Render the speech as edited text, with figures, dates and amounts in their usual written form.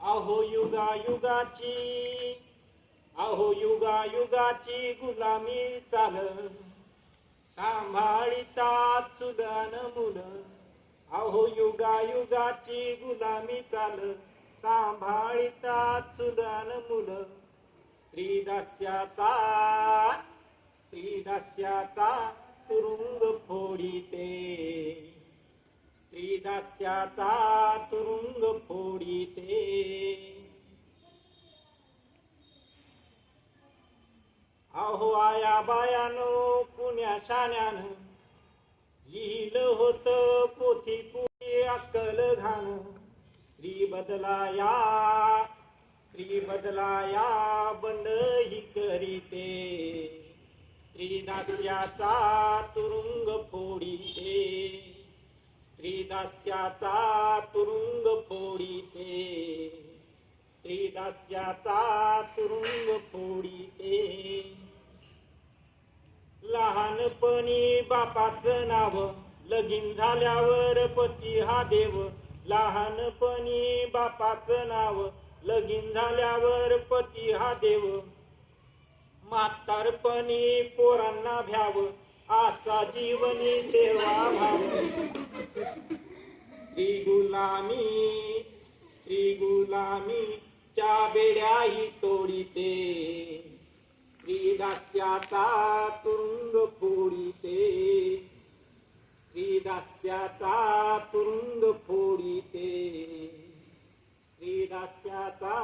अहो युगायुगाची, अहो युगायुगाची गुलामी चाल, सांभाळितात सुदान मुल. अहो युगायुगाची गुलामी चाल, सांभाळितात सुदान मुल. स्त्रीदास्याचा, स्त्रीदास्याचा तुरुंग फोडीते, स्त्रीदास्याचा तुरुंग फोडीते. अहो आया बायानो पुण्या शाण्यानं लिहिलं होतं पोथी पोथी अक्कल घाण. स्त्री बदलाया, स्त्री बदलाया बंद ही करीते, स्त्रीदास्याचा तुरुंग फोडीते, स्त्रीदास्याचा तुरुंग फोडीते, स्त्रीदास्याचा तुरुंग फोडीते. लहानपणी बापाचं नाव, लगीन झाल्यावर पती हा देव. लहानपणी बापाचं नाव, लगीन झाल्यावर पती हा देव. म्हातारपणी पोरांना भ्याव, आसा जीवनी सेवा भाव. स्त्री गुलामी, स्त्री गुलामी च्या बेड्याही तोडीते, स्त्रीदास्याचा तुरुंग फोडीते, स्त्रीदास्याचा तुरुंग फोडीते, स्त्रीदास्याचा